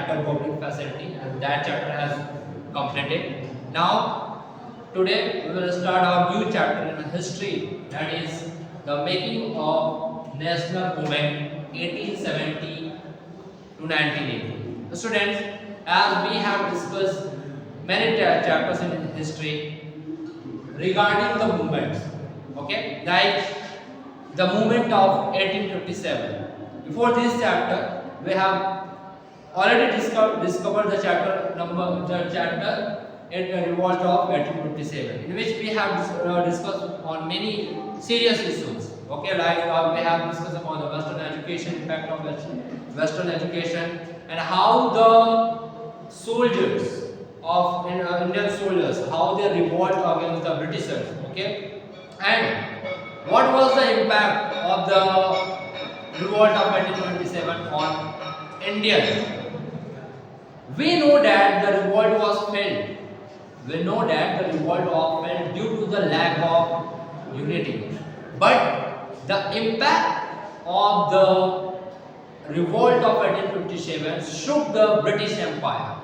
chapter public facility, and that chapter has completed. Now, today we will start our new chapter in history, that is the making of national movement 1870 to 1980. Students, as we have discussed many chapters in history regarding the movements, okay, like the movement of 1857. Before this chapter, we have already discovered the chapter in the revolt of 1857, in which we have discussed on many serious issues. Okay, like we have discussed upon the Western education, impact of Western education, and how the soldiers of Indian soldiers, how they revolt against the Britishers. Okay, and what was the impact of the revolt of 1827 on Indians? We know that the revolt was failed. We know that the revolt was failed due to the lack of unity. But the impact of the revolt of 1857 shook the British Empire.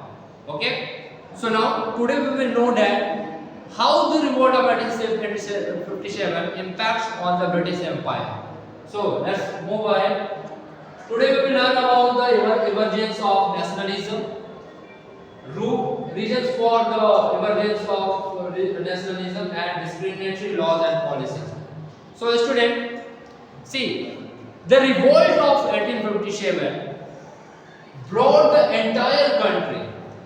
Okay? So now today we will know that how the revolt of 1857 impacts on the British Empire. So let's move ahead. Today we will learn about the emergence of nationalism, reasons for the emergence of nationalism, and discriminatory laws and policies. So student, see, the revolt of 1857 brought the entire country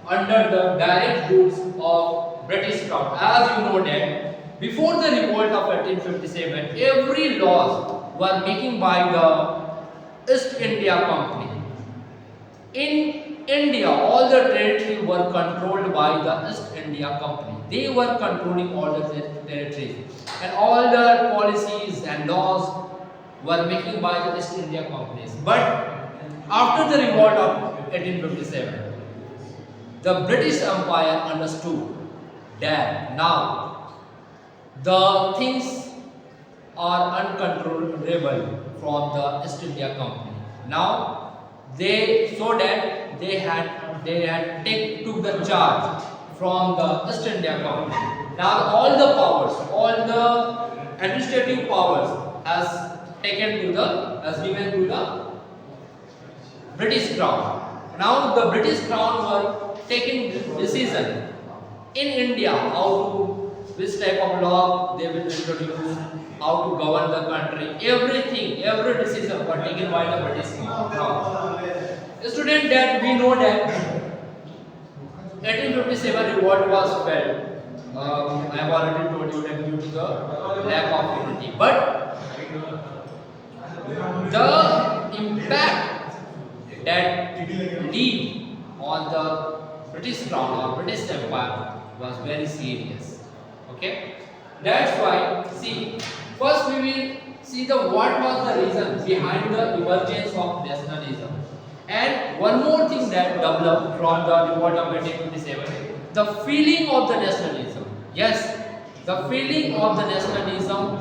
under the direct rules of British Crown. As you know that before the revolt of 1857, every laws were making by the East India Company. In India, all the territory were controlled by the East India Company. They were controlling all the territories, and all the policies and laws were making by the East India companies. But after the revolt of 1857, the British Empire understood that now the things are uncontrollable from the East India Company. Now they saw that they had took the charge from the East India Company. Now all the powers, all the administrative powers has given to the British Crown. Now the British Crown were taking decision in India which type of law they will introduce, how to govern the country, everything, every decision were taken by the British Crown. Student, that we know that 1857 revolt was failed. I have already told you that due to the lack of unity. But the impact that leave on the British Crown or British Empire was very serious. Okay, that's why. See, first we will see what was the reason behind the emergence of nationalism, and one more thing that developed from the revolt of 1857, the feeling of the nationalism. Yes, the feeling of the nationalism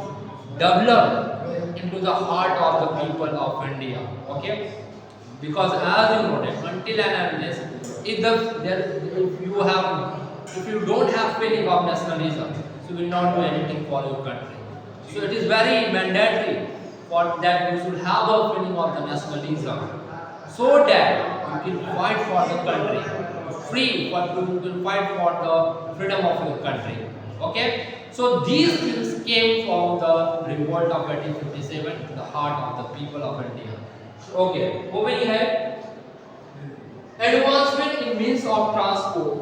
developed into the heart of the people of India. Okay, because as you know that until and unless if you don't have feeling of nationalism, so you will not do anything for your country. So it is very mandatory for that you should have a feeling of the nationalism, so that you can fight for the country, you can fight for the freedom of your country. Okay, so these things came from the revolt of 1857 to the heart of the people of India. Okay, moving ahead. Advancement in means of transport,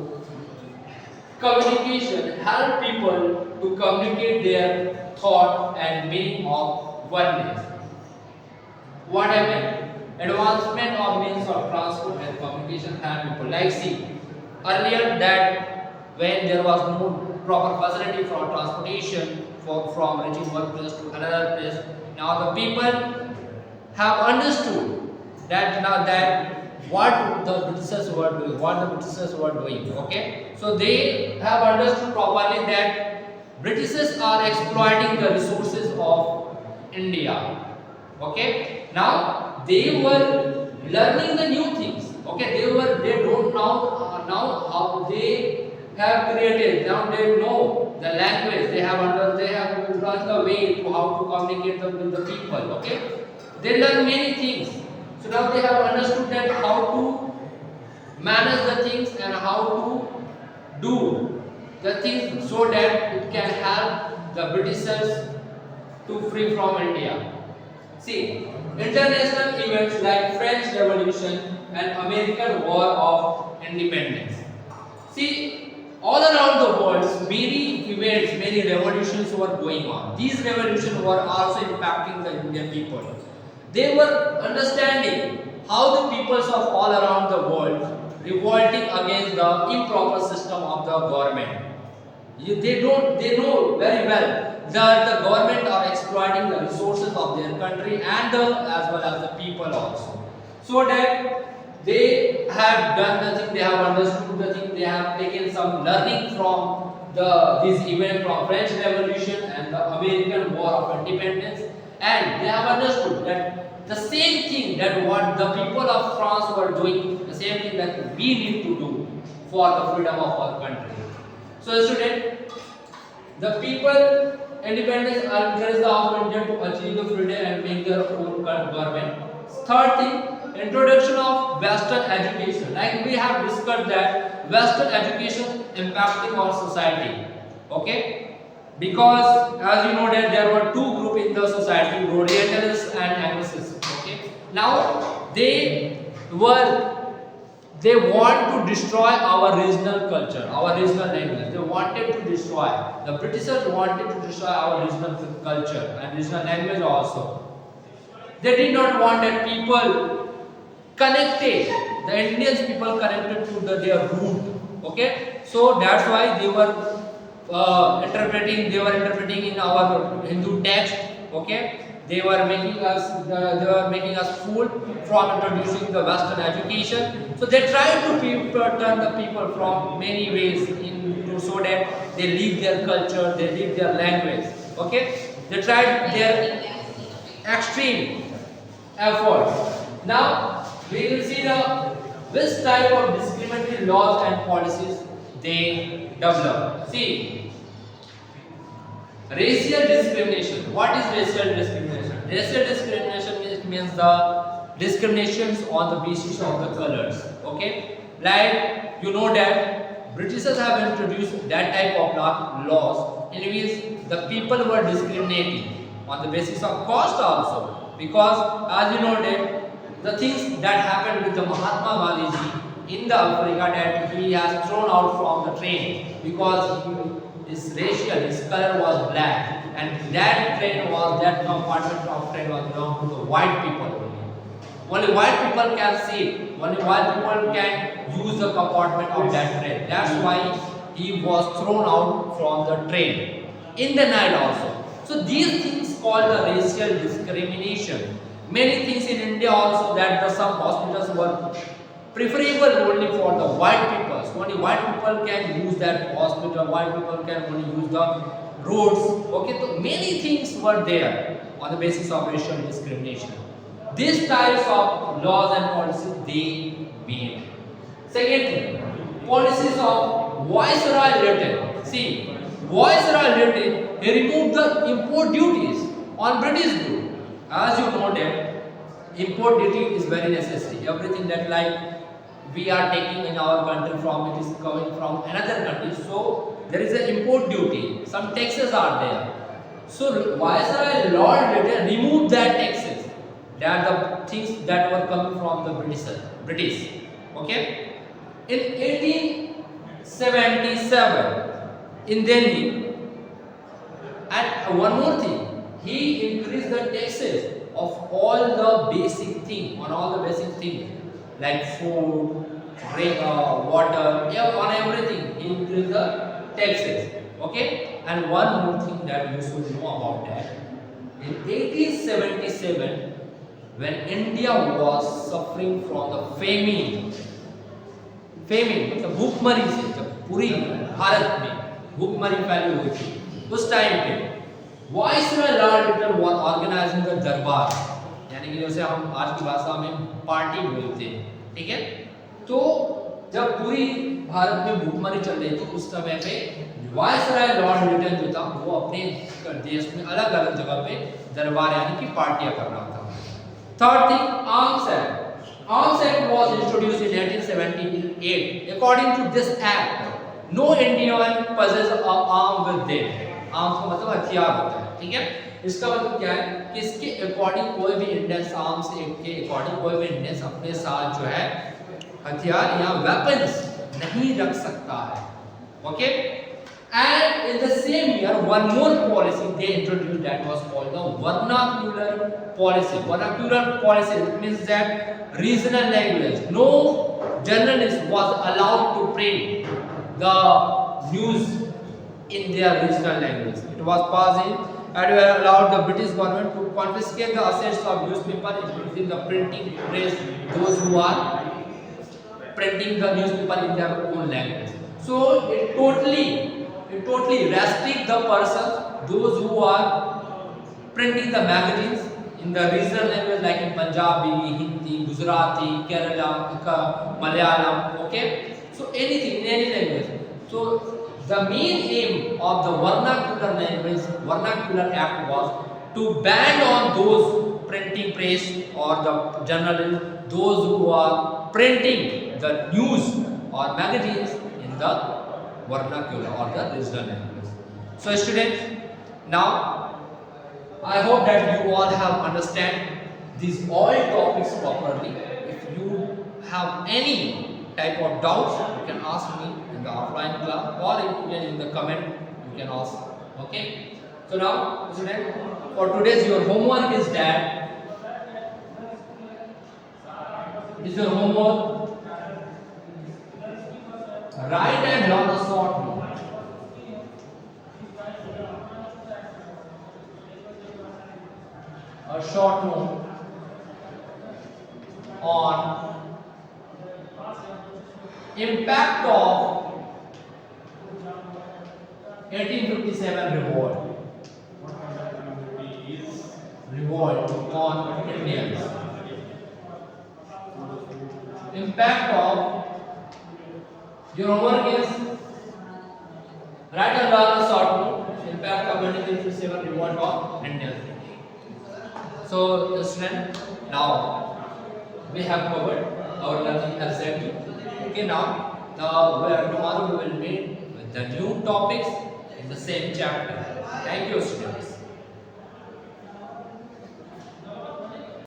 communication help people to communicate their thought and meaning of oneness. What I mean? Advancement of means of transport and communication help people. Like see, earlier that when there was no proper facility for transportation from reaching one place to another place, now the people have understood that now that what the Britishers were doing, okay, so they have understood properly that Britishers are exploiting the resources of India. Okay, now they were learning the new things. Okay, they now how they have created, now they know the language, they have learned the way to how to communicate with the people. Okay, they learn many things. So now they have understood that how to manage the things and how to do the things so that it can help the Britishers to free from India. See, international events like French Revolution and American War of Independence. See, all around the world, many events, many revolutions were going on. These revolutions were also impacting the Indian people. They were understanding how the peoples of all around the world revolting against the improper system of the government. They know very well that the government are exploiting the resources of their country and as well as the people also. So that they have done the thing, they have understood the thing, they have taken some learning from this event from French Revolution and the American War of Independence, and they have understood that the same thing that what the people of France were doing, the same thing that we need to do for the freedom of our country. So student, the people independence encourage the of India to achieve the freedom and make their own government. Third thing, introduction of Western education. Like we have discussed that Western education impacting our society. Okay, because as you know that there were two groups in the society, Orientalists and Anglicists. Okay, now they want to destroy our regional culture, our regional language. They wanted to destroy. The Britishers wanted to destroy our regional culture and regional language also. They did not want that people connected, the Indian people connected to their root. Okay, so that's why they were interpreting in our Hindu text. Okay, they were making us fool from introducing the Western education. So they tried to turn the people from many ways into so that they leave their culture, they leave their language. Okay, they tried their extreme effort. Now we will see which type of discriminatory laws and policies they develop. See, racial discrimination. What is racial discrimination? Racial discrimination means the discriminations on the basis of the colors. Okay, like you know that Britishers have introduced that type of laws in which the people were discriminating on the basis of caste also. Because as you know that the things that happened with the Mahatma Gandhi in the Africa, that he has thrown out from the train because his color was black, and that compartment of train was belong to the white people only. Only white people can see, only white people can use the compartment of that train. That's why he was thrown out from the train in the night also. So these things called the racial discrimination. Many things in India also, that some hospitals were preferable only for the white people. So only white people can use that hospital, white people can only use the roads. Okay, so many things were there on the basis of racial discrimination. These types of laws and policies they made. Second thing, policies of Viceroy Lytton. See, Viceroy Lytton, he removed the import duties on British goods. As you know that import duty is very necessary. Everything that like we are taking in our country from, it is coming from another country. So there is an import duty. Some taxes are there. So Viceroy Lord Lytton removed that taxes. They are the things that were coming from the British. Okay. In 1877 in Delhi, and one more thing, he increased the taxes of all the basic things, like food, drink, water, on everything. He increased the taxes. Okay, and one more thing that you should know about that. In 1877, when India was suffering from the famine, मतलब भूखमरी से, जब पूरी भारत में भूखमरी फैली हुई थी, उस टाइम पे viceroy Lord Lytton was organising the durbar, यानी कि जैसे हम आज की भाषा में पार्टी बोलते हैं, ठीक है। तो जब पूरी भारत में भूखमरी चल रही थी उस समय पे वायसराय लॉर्ड लिटन जो था वो अपने देश में अलग अलग जगह पे दरबार यानी कि पार्टियां कर रहा था। Third thing, arms act. Arms Act was introduced in 1878. According to this act, no Indian possesses a arm with them. Arms का मतलब हथियार होता है, ठीक है? इसका मतलब क्या है कि इसके अकॉर्डिंग कोई भी इंडियन आर्म्स एक्ट के अकॉर्डिंग कोई भी इंडियन अपने साथ जो है हथियार या वेपन्स नहीं रख सकता है, okay? And in the same year, one more policy they introduced that was called the vernacular policy. Vernacular policy means that regional language. No journalist was allowed to print the news in their regional language. It was passed in and were allowed the British government to confiscate the assets of newspaper, including the printing press, those who are printing the newspaper in their own language. So it totally restrict the person, those who are printing the magazines in the regional language like in Punjabi, Hindi, Gujarati, Kerala, Malayalam, okay? So anything in any language. So the main aim of the vernacular act was to ban on those printing press or the journalists, those who are printing the news or magazines in the vernacular or the regional language. So students, now I hope that you all have understand these all topics properly. If you have any type of doubts, you can ask me in the offline class or even in the comment you can ask, okay? So now students, for today's your homework is that your homework, write and learn a short note. A short note on impact of 1857 revolt on Indians. Impact of your homework is write and learn a short note. Impact of 1857 revolt on Indians. So, student, now we have covered our learning exactly. Okay, now tomorrow we will meet with the new topics in the same chapter. Thank you, students.